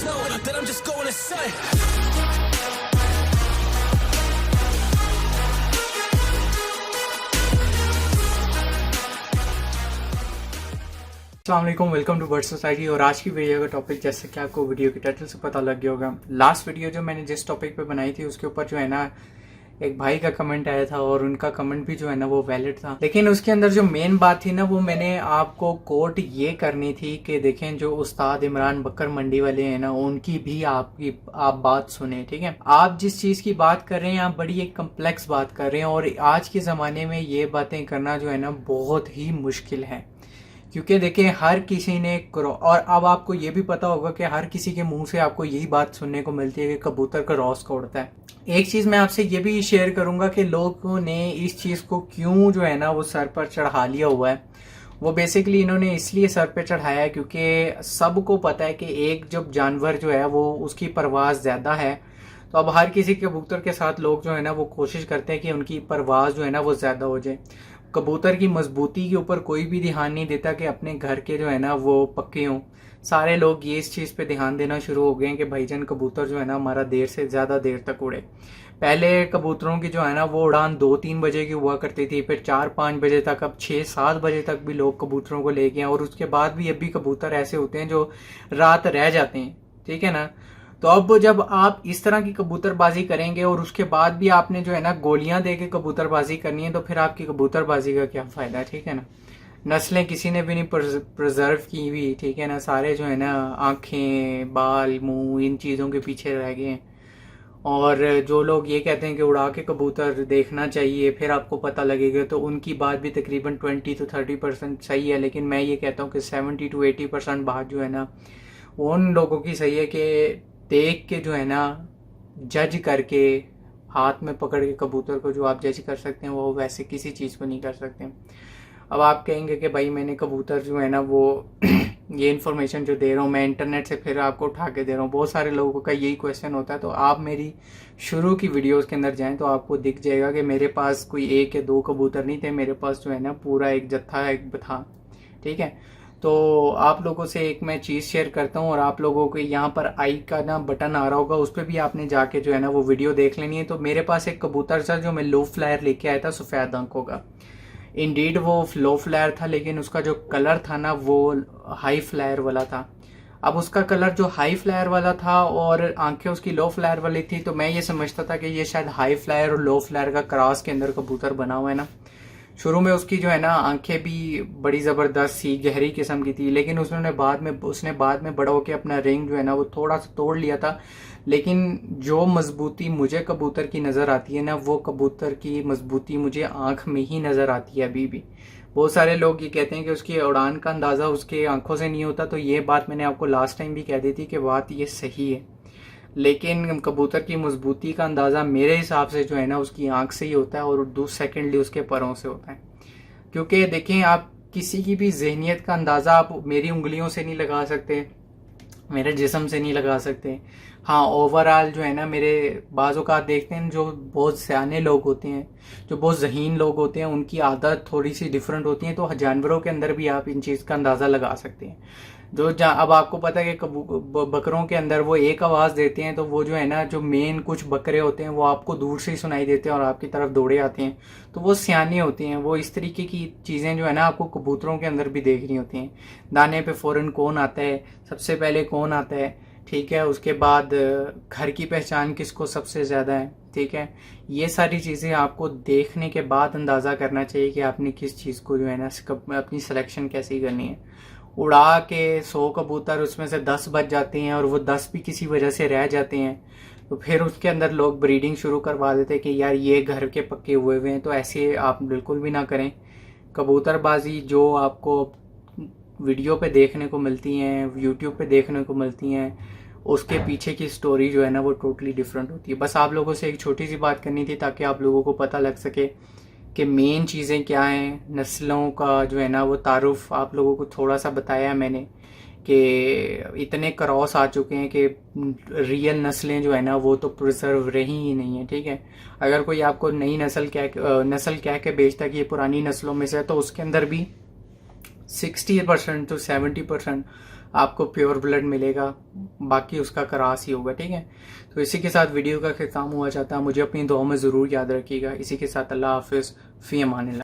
just know that I'm just going to say. अस्सलाम वालेकुम, welcome to bird society. और आज की वीडियो का टॉपिक, जैसे कि आपको वीडियो के टाइटल से पता लग गया होगा, लास्ट वीडियो जो मैंने जिस टॉपिक पे बनाई थी उसके ऊपर जो है ना एक भाई का कमेंट आया था और उनका कमेंट भी जो है ना वो वैलिड था। लेकिन उसके अंदर जो मेन बात थी ना वो मैंने आपको कोट ये करनी थी कि देखें जो उस्ताद इमरान बकर मंडी वाले हैं ना उनकी भी आप बात सुने। ठीक है, आप जिस चीज की बात कर रहे हैं आप बड़ी एक कम्प्लेक्स बात कर रहे हैं और आज के जमाने में ये बातें करना जो है ना बहुत ही मुश्किल है, क्योंकि देखिए हर किसी ने और अब आपको ये भी पता होगा कि हर किसी के मुंह से आपको यही बात सुनने को मिलती है कि कबूतर क्रॉस का उड़ता है। एक चीज मैं आपसे ये भी शेयर करूंगा कि लोगों ने इस चीज को क्यों जो है ना वो सर पर चढ़ा लिया हुआ है। वो बेसिकली इन्होंने इसलिए सर पे चढ़ाया है क्योंकि सबको पता है कि एक जब जानवर जो है वो उसकी परवाज ज्यादा है, तो अब हर किसी कबूतर के साथ लोग जो है ना वो कोशिश करते हैं कि उनकी परवाज जो है ना वो ज्यादा हो जाए। कबूतर की मजबूती के ऊपर कोई भी ध्यान नहीं देता कि अपने घर के जो है ना वो पक्के हों। सारे लोग ये इस चीज़ पे ध्यान देना शुरू हो गए हैं कि भाईजान कबूतर जो है ना हमारा देर से ज़्यादा देर तक उड़े। पहले कबूतरों की जो है ना वो उड़ान 2-3 बजे की हुआ करती थी, फिर 4-5 बजे तक, अब 6-7 बजे तक भी लोग कबूतरों को ले गए हैं। और उसके बाद भी अब भी कबूतर ऐसे होते हैं जो रात रह जाते हैं। ठीक है ना, तो अब जब आप इस तरह की कबूतरबाजी करेंगे और उसके बाद भी आपने जो है ना गोलियां दे के कबूतरबाजी करनी है, तो फिर आपकी कबूतरबाजी का क्या फायदा है। ठीक है ना, नस्लें किसी ने भी नहीं प्रिजर्व की हुई। ठीक है ना, सारे जो है ना आंखें, बाल, मुंह, इन चीज़ों के पीछे रह गए हैं। और जो लोग ये कहते हैं कि उड़ा के कबूतर देखना चाहिए फिर आपको पता लगेगा, तो उनकी बात भी तकरीबन 20-30% सही है। लेकिन मैं ये कहता हूँ कि 70-80% बात जो है ना उन लोगों की सही है कि देख के जो है ना जज करके, हाथ में पकड़ के कबूतर को जो आप जज कर सकते हैं वो वैसे किसी चीज़ को नहीं कर सकते। अब आप कहेंगे कि भाई मैंने कबूतर जो है ना वो ये इन्फॉर्मेशन जो दे रहा हूँ मैं इंटरनेट से फिर आपको उठा के दे रहा हूँ। बहुत सारे लोगों का यही क्वेश्चन होता है। तो आप मेरी शुरू की वीडियोस के अंदर जाएं तो आपको दिख जाएगा कि मेरे पास कोई 1 या 2 कबूतर नहीं थे, मेरे पास जो है ना पूरा एक जत्था एक था। ठीक है, तो आप लोगों से एक मैं चीज़ शेयर करता हूँ और आप लोगों को यहाँ पर आई का ना बटन आ रहा होगा, उस पर भी आपने जाके जो है ना वो वीडियो देख लेनी है। तो मेरे पास एक कबूतर था जो मैं लो फ्लायर लेके आया था, सफ़ेद आंखों का। इंडीड वो लो फ्लायर था, लेकिन उसका जो कलर था ना वो हाई फ्लायर वाला था। अब उसका कलर जो हाई फ्लायर वाला था और आंखें उसकी लो फ्लायर वाली थी, तो मैं ये समझता था कि ये शायद हाई फ्लायर और लो फ्लायर का क्रॉस के अंदर कबूतर बना हुआ है ना। शुरू में उसकी जो है ना आंखें भी बड़ी ज़बरदस्त सी गहरी किस्म की थी, लेकिन उसने बाद में बड़ा होकर अपना रिंग जो है ना वो थोड़ा सा तोड़ लिया था। लेकिन जो मजबूती मुझे कबूतर की नज़र आती है ना वो कबूतर की मजबूती मुझे आंख में ही नज़र आती है अभी भी। बहुत सारे लोग ये कहते हैं कि उसकी उड़ान का अंदाज़ा उसके आंखों से नहीं होता, तो ये बात मैंने आपको लास्ट टाइम भी कह दी थी कि बात ये सही है। लेकिन कबूतर की मजबूती का अंदाज़ा मेरे हिसाब से जो है ना उसकी आंख से ही होता है और सेकेंडली उसके परों से होता है। क्योंकि देखें, आप किसी की भी जहनियत का अंदाज़ा आप मेरी उंगलियों से नहीं लगा सकते, मेरे जिस्म से नहीं लगा सकते। हाँ, ओवरऑल जो है ना मेरे बाज़ औक़ात देखते हैं जो बहुत सयाने लोग होते हैं, जो बहुत ज़हीन लोग होते हैं, उनकी आदत थोड़ी सी डिफरेंट होती है। तो जानवरों के अंदर भी आप इन चीज़ का अंदाज़ा लगा सकते हैं। अब आपको पता है कि बकरों के अंदर वो एक आवाज़ देते हैं, तो वो जो है ना जो मेन कुछ बकरे होते हैं वो आपको दूर से ही सुनाई देते हैं और आपकी तरफ दौड़े आते हैं। तो वो सियाने होते हैं। वो इस तरीके की चीज़ें जो है ना आपको कबूतरों के अंदर भी देखनी होती हैं। दाने पे फ़ौरन कौन आता है, सबसे पहले कौन आता है, ठीक है, उसके बाद घर की पहचान किसको सबसे ज़्यादा है। ठीक है, ये सारी चीज़ें आपको देखने के बाद अंदाज़ा करना चाहिए कि आपने किस चीज़ को जो है ना अपनी सिलेक्शन कैसे करनी है। उड़ा के 100 कबूतर उसमें से 10 बच जाते हैं और वो 10 भी किसी वजह से रह जाते हैं, तो फिर उसके अंदर लोग ब्रीडिंग शुरू करवा देते हैं कि यार ये घर के पक्के हुए हुए हैं। तो ऐसे आप बिल्कुल भी ना करें। कबूतरबाजी जो आपको वीडियो पे देखने को मिलती हैं, यूट्यूब पे देखने को मिलती हैं, उसके पीछे की स्टोरी जो है ना वो टोटली डिफरेंट होती है। बस आप लोगों से एक छोटी सी बात करनी थी ताकि आप लोगों को पता लग सके कि मेन चीज़ें क्या हैं। नस्लों का जो है ना वो तारुफ आप लोगों को थोड़ा सा बताया मैंने कि इतने क्रॉस आ चुके हैं कि रियल नस्लें जो है ना वो तो प्रिजर्व रही ही नहीं है। ठीक है, अगर कोई आपको नई नस्ल कह के बेचता कि ये पुरानी नस्लों में से है, तो उसके अंदर भी 60% to 70% आपको प्योर ब्लड मिलेगा, बाकी उसका क्रास ही होगा। ठीक है, तो इसी के साथ वीडियो का ख़त्म हुआ चाहता है। मुझे अपनी दुआ में ज़रूर याद रखिएगा। इसी के साथ अल्लाह हाफिज़, फ़ी अमानिल्लाह।